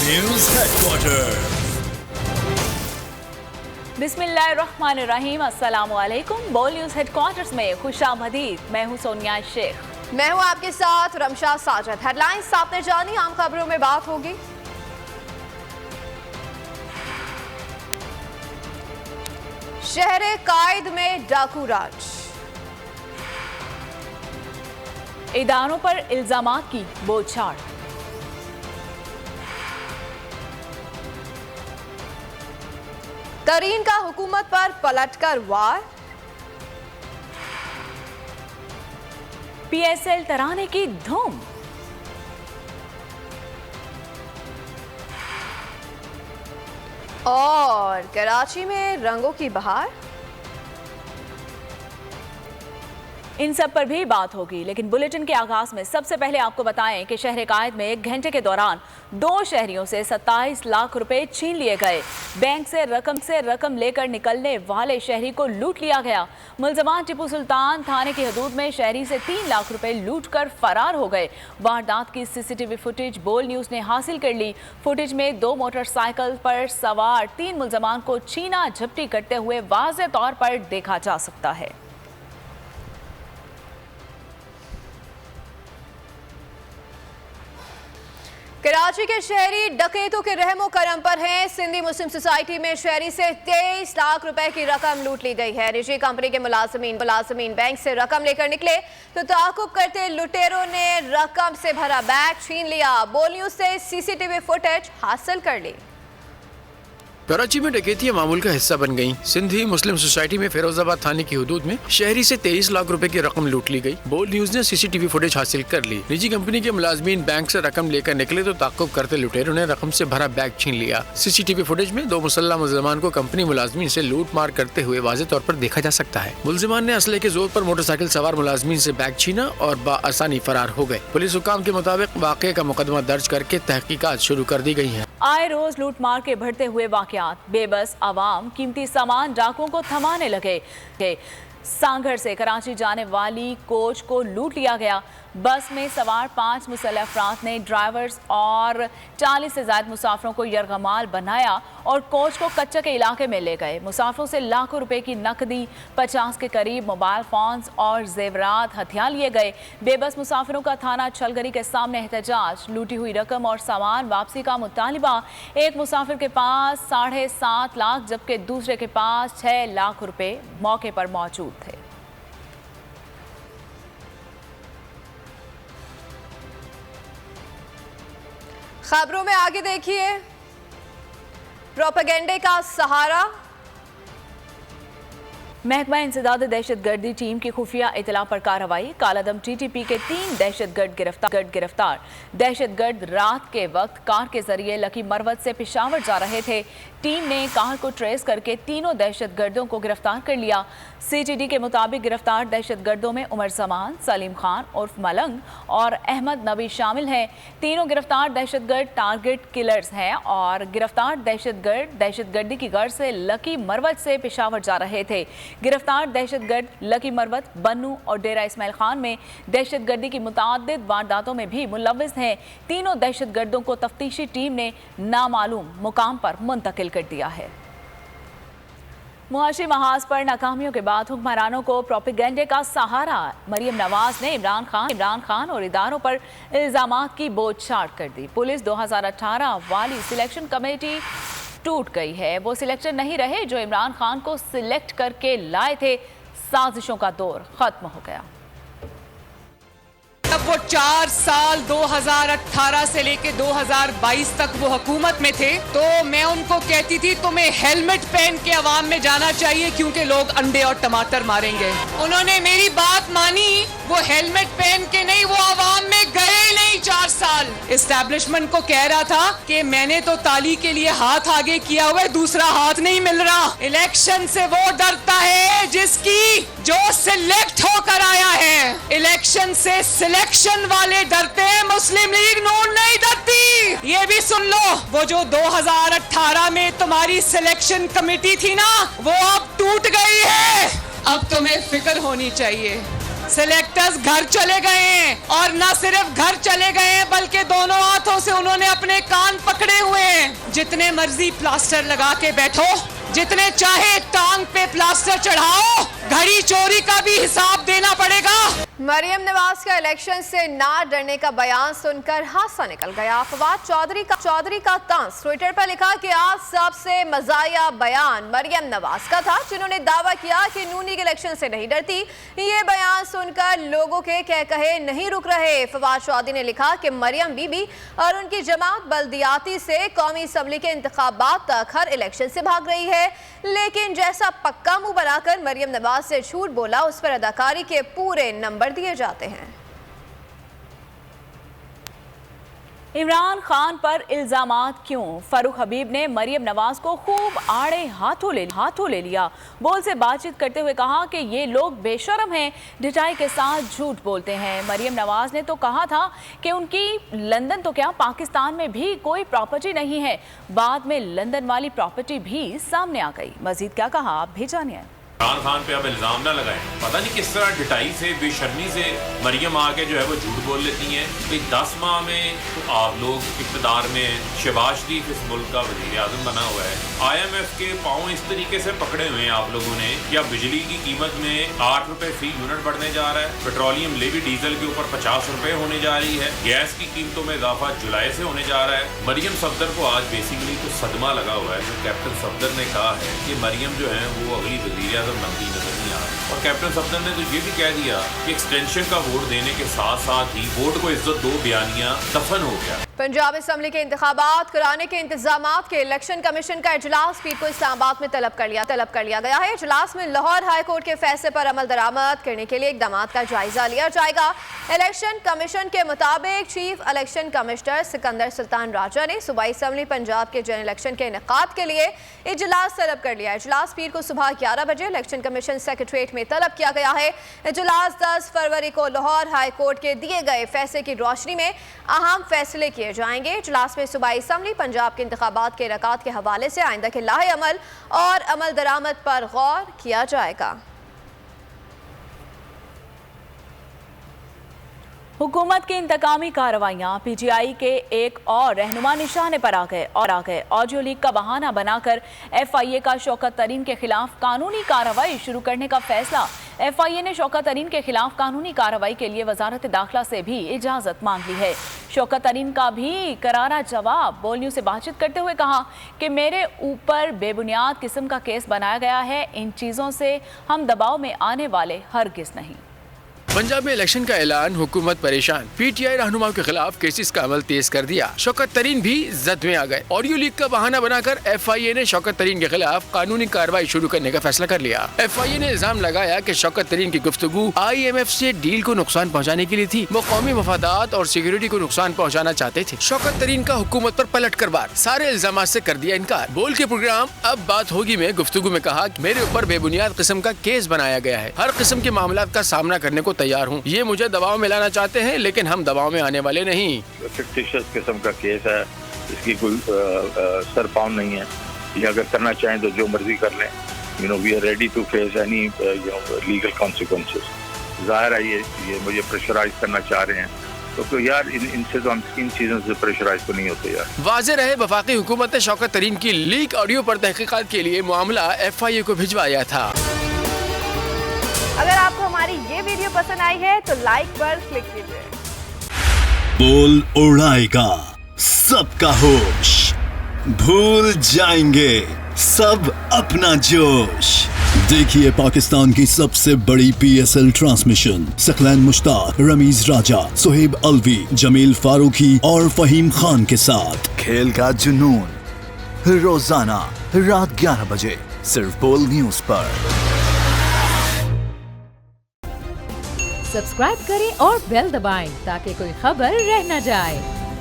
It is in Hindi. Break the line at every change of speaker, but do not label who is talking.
News headquarter.
बिस्मिल्लाहिर्रहमानिर्रहीम, अस्सलामुअलैकुम। बोल न्यूज़ हेडक्वार्टर्स में खुशामदीद। मैं हूं सोनिया शेख।
मैं हूं आपके साथ रमशा साजिद। हेडलाइंस आपने जानी, आम खबरों में बात होगी। शहर कायद में डाकू राज,
इदारों पर इल्जामात की बोछाड़,
तरीन का हुकूमत पर पलटकर वार,
PSL तराने की धूम,
और कराची में रंगों की बहार।
इन सब पर भी बात होगी, लेकिन बुलेटिन के आगाज में सबसे पहले आपको बताएं कि शहर कायद में 1 घंटे के दौरान 2 शहरियों से 27 लाख रुपए छीन लिए गए। बैंक से रकम लेकर निकलने वाले शहरी को लूट लिया गया। मुलजमान टिपू सुल्तान थाने की हदूद में शहरी से 3 लाख रुपए लूट कर फरार हो गए। वारदात की CCTV फुटेज बोल न्यूज ने हासिल कर ली। फुटेज में 2 मोटरसाइकिल पर सवार 3 मुलजमान को छीना झपटी करते हुए वाज़ेह तौर पर देखा जा सकता है।
कराची के शहरी डकैतों के रहमो करम पर हैं। सिंधी मुस्लिम सोसाइटी में शहरी से 23 लाख रुपए की रकम लूट ली गई है। निजी कंपनी के मुलाजमीन बैंक से रकम लेकर निकले तो ताकुब करते लुटेरों ने रकम से भरा बैग छीन लिया। बोल न्यूज से CCTV फुटेज हासिल कर ली।
कराची में डकैतियां मामूल का हिस्सा बन गईं। सिंधी मुस्लिम सोसाइटी में फिरोजाबाद थाने की हदूद में शहरी से 23 लाख रुपए की रकम लूट ली गई। बोल न्यूज ने CCTV फुटेज हासिल कर ली। निजी कंपनी के मुलाजमीन बैंक से रकम लेकर निकले तो ताकुब करते लुटेरों ने रकम से भरा बैग छीन लिया। CCTV फुटेज में 2 मुसल्लह मुलजमान को कंपनी मुलाजमीन से लूट मार करते हुए वाज़ेह तौर पर देखा जा सकता है। मुलजमान ने असले के जोर पर मोटरसाइकिल सवार मुलाजमीन से बैग छीना और बाआसानी फरार हो गए। पुलिस हुकाम के मुताबिक वाक़े का मुकदमा दर्ज करके तहकीकात शुरू कर दी गई है।
आए रोज लूट मार के बढ़ते हुए वाकयात, बेबस आवाम कीमती सामान डाकुओं को थमाने लगे। सांगढ़ से कराची जाने वाली कोच को लूट लिया गया। बस में सवार 5 मुसल्लह अफराद ने ड्राइवर्स और 40 से ज्यादा मुसाफिरों को यरगमाल बनाया और कोच को कच्चा के इलाके में ले गए। मुसाफिरों से लाखों रुपए की नकदी, 50 के करीब मोबाइल फोन्स और जेवरात हथियार लिए गए। बेबस मुसाफिरों का थाना छलगरी के सामने एहतजाज, लूटी हुई रकम और सामान वापसी का मुतालिबा। एक मुसाफिर के पास 7.5 लाख जबकि दूसरे के पास 6 लाख रुपए मौके पर मौजूद थे।
खबरों में आगे देखिए, प्रोपेगेंडे का सहारा।
महकमा इंसदाद दहशतगर्दी टीम की खुफिया इतला पर कार्रवाई। कालादम TTP के 3 दहशतगर्द गिरफ्तार। दहशतगर्द रात के वक्त कार के जरिए लकी मरवत से पेशावर जा रहे थे। टीम ने कार को ट्रेस करके तीनों दहशतगर्दों को गिरफ्तार कर लिया। CTD के मुताबिक गिरफ्तार दहशतगर्दों में उमर जमान, सलीम खान उर्फ मलंग और अहमद नबी शामिल हैं। तीनों गिरफ्तार दहशतगर्द टारगेट किलर्स हैं और गिरफ्तार दहशतगर्द दहशतगर्दी की गर्ज से लकी मरवत से पेशावर जा रहे थे। गिरफ्तार दहशतगर्द लकी मरवत, बन्नू और डेरा इस्माइल खान में दहशतगर्दी की मुतादिद वारदातों में भी मुलव्विस हैं। तीनों दहशतगर्दों को तफ्तीशी टीम ने नामालूम मुकाम पर मुंतकिल कर दिया है। मुआशी महाज पर नाकामियों के बाद हुक्मरानों को प्रोपेगेंडे का सहारा। मरियम नवाज ने इमरान खान और इदारों पर इल्जामात की बोछाड़ कर दी। पुलिस 2018 वाली सिलेक्शन कमेटी टूट गई है। वो सिलेक्टर नहीं रहे जो इमरान खान को सिलेक्ट करके लाए थे। साजिशों का दौर खत्म हो गया।
तब वो 4 साल 2018 से लेके 2022 तक वो हुकूमत में थे, तो मैं उनको कहती थी तुम्हें हेलमेट पहन के अवाम में जाना चाहिए क्योंकि लोग अंडे और टमाटर मारेंगे। उन्होंने मेरी बात मानी, वो हेलमेट पहन के नहीं, वो अवाम में गए नहीं। 4 साल एस्टैब्लिशमेंट को कह रहा था कि मैंने तो ताली के लिए हाथ आगे किया हुआ है, दूसरा हाथ नहीं मिल रहा। इलेक्शन से वो डरता है जिसकी जो सिलेक्ट होकर आया है। इलेक्शन से सिलेक्शन वाले डरते हैं, मुस्लिम लीग नून नहीं डरती। ये भी सुन लो, वो जो 2018 में तुम्हारी सिलेक्शन कमेटी थी ना, वो अब टूट गई है। अब तुम्हें फिक्र होनी चाहिए। सिलेक्टर्स घर चले गए हैं और ना ना सिर्फ घर चले गए हैं बल्कि दोनों हाथों से उन्होंने अपने कान पकड़े हुए हैं। जितने मर्जी प्लास्टर लगा के बैठो, जितने चाहे टांग पे प्लास्टर चढ़ाओ, घड़ी चोरी का भी हिसाब देना पड़ेगा।
मरियम नवाज का इलेक्शन से ना डरने का बयान सुनकर हादसा निकल गया। फवाद चौधरी का तंज ट्विटर पर लिखा कि आज सबसे मजाया बयान मरियम नवाज का था, जिन्होंने दावा किया कि नून लीग इलेक्शन से नहीं डरती। ये बयान सुनकर लोगों के कह कहे नहीं रुक रहे। फवाद चौधरी ने लिखा कि मरियम बीबी और उनकी जमात बल्दियाती से कौमी असम्बली के इंतखाबात तक हर इलेक्शन से भाग रही है, लेकिन जैसा पक्का मुंह बनाकर मरियम नवाज से झूठ बोला, उस पर अदाकारी के पूरे नंबर दिए जाते हैं।
इमरान खान पर इल्जामात क्यों? फारूक हबीब ने मरियम नवाज को खूब आड़े हाथों ले लिया। बोल से बातचीत करते हुए कहा कि ये लोग बेशर्म हैं, ढिठाई के साथ झूठ बोलते हैं। मरियम नवाज ने तो कहा था कि उनकी लंदन तो क्या पाकिस्तान में भी कोई प्रॉपर्टी नहीं है। बाद में लंदन वाली प्रॉपर्टी भी सामने आ गई। मजीद क्या कहा आप भी जानिए।
इमरान खान पे अब इल्ज़ाम ना लगाएं। पता नहीं किस तरह ढिठाई से बेशर्मी से मरियम आके जो है वो झूठ बोल लेती हैं। कि 10 माह में तो आप लोग इक़्तिदार में हैं, शहबाज शरीफ इस मुल्क का वज़ीर आज़म बना हुआ है, IMF के पाँव इस तरीके से पकड़े हुए हैं आप लोगों ने कि अब बिजली की कीमत में 8 रुपये फी यूनिट बढ़ने जा रहा है, पेट्रोलियम लेवी डीजल के ऊपर 50 रुपये होने जा रही है, गैस की कीमतों में इजाफा जुलाई से होने जा रहा है। मरियम सफदर को आज बेसिकली तो सदमा लगा हुआ है। जो कैप्टन सफदर ने कहा है कि मरियम जो है वो अगली वज़ीर आज़म बनती नजर नहीं आ रही, और कैप्टन सफदर ने तो ये भी कह दिया कि एक्सटेंशन का वोट देने के साथ साथ ही वोट को इज्जत दो बयानिया दफन हो गया।
पंजाब असम्बली के इंतखाबात कराने के इंतजामात के इलेक्शन कमीशन का इजलास पीर को इस्लामाबाद में तलब कर लिया गया है। इजलास में लाहौर हाई कोर्ट के फैसले पर अमल दरामद करने के लिए इकदाम का जायजा लिया जाएगा। इलेक्शन कमीशन के मुताबिक chief election commissioner Sikandar Sultan Raja ने सूबाई असम्बली पंजाब के जनरल इलेक्शन के इनेकाद के लिए इजलास तलब कर लिया। इजलास पीर को सुबह 11 बजे इलेक्शन कमीशन सेक्रेटरीट में तलब किया गया है। इजलास 10 फरवरी को लाहौर हाई कोर्ट के दिए गए फैसले की रोशनी में अहम फैसले किए जाएंगे। इजलास में सूबाई असम्बली पंजाब के इंतखाबात के इनेकाद के हवाले से आइंदा के लाहे अमल और अमल दरामद पर गौर किया जाएगा।
हुकूमत की इंतकामी कार्रवाइयां PTI के एक और रहनुमा निशाने पर आ गए। ऑडियो लीक का बहाना बनाकर FIA का शौकत तरीन के खिलाफ कानूनी कार्रवाई शुरू करने का फैसला। FIA ने शौकत तरीन के खिलाफ कानूनी कार्रवाई के लिए वजारत दाखिला से भी इजाजत मांग ली है। शौकत तरीन का भी करारा जवाब। बोल न्यूज़ से बातचीत करते हुए कहा कि मेरे ऊपर बेबुनियाद किस्म का केस बनाया गया है, इन चीज़ों से हम दबाव में आने वाले हरगिज़ नहीं।
पंजाब में इलेक्शन का ऐलान, हुकूमत परेशान। PTI रहनुमाओं के खिलाफ केसेस का अमल तेज कर दिया। शौकत तरीन भी जद में आ गए। ऑडियो लीक का बहाना बनाकर FIA ने शौकत तरीन के खिलाफ कानूनी कार्रवाई शुरू करने का फैसला कर लिया। FIA ने इल्जाम लगाया कि शौकत तरीन की गुफ्तगू IMF से डील को नुकसान पहुँचाने के लिए थी। वो कौमी मफादात और सिक्योरिटी को नुकसान पहुँचाना चाहते थे। शौकत तरीन का हुकूमत पर पलट कर वार, सारे इल्जाम से कर दिया इनकार। बोल के प्रोग्राम अब बात होगी में गुफ्तगू में कहा कि मेरे ऊपर बेबुनियाद किस्म का केस बनाया गया है, हर किस्म के मामलात का सामना करने को तैयार हूँ। ये मुझे दबाव में लाना चाहते हैं, लेकिन हम दबाव में आने वाले नहीं।
फिक्टिशियस किस्म का केस है, इसकी कोई सर पाँव नहीं है। ये अगर करना चाहें तो जो मर्जी कर लें। We are ready to face any legal consequences. जाहिर है ये मुझे प्रेशराइज करना चाह रहे हैं, तो यार इनसे तो हम इन चीज़ों से प्रेशराइज तो नहीं होते यार।
वाज़ेह रहे वफाकी हुकूमत ने शौकत तरीन की लीक ऑडियो पर तहकीकात के लिए मामला FIA को भिजवाया था।
अगर आपको हमारी ये वीडियो पसंद आई है तो लाइक पर क्लिक कीजिए।
बोल उड़ाएगा सबका होश, भूल जाएंगे सब अपना जोश। देखिए पाकिस्तान की सबसे बड़ी PSL ट्रांसमिशन सकलैन मुश्ताक, रमीज राजा, सुहेब अलवी, जमील फारूकी और फहीम खान के साथ खेल का जुनून रोजाना रात 11 बजे सिर्फ बोल न्यूज पर।
सब्सक्राइब करें और बेल दबाएं ताकि कोई खबर रह न जाए।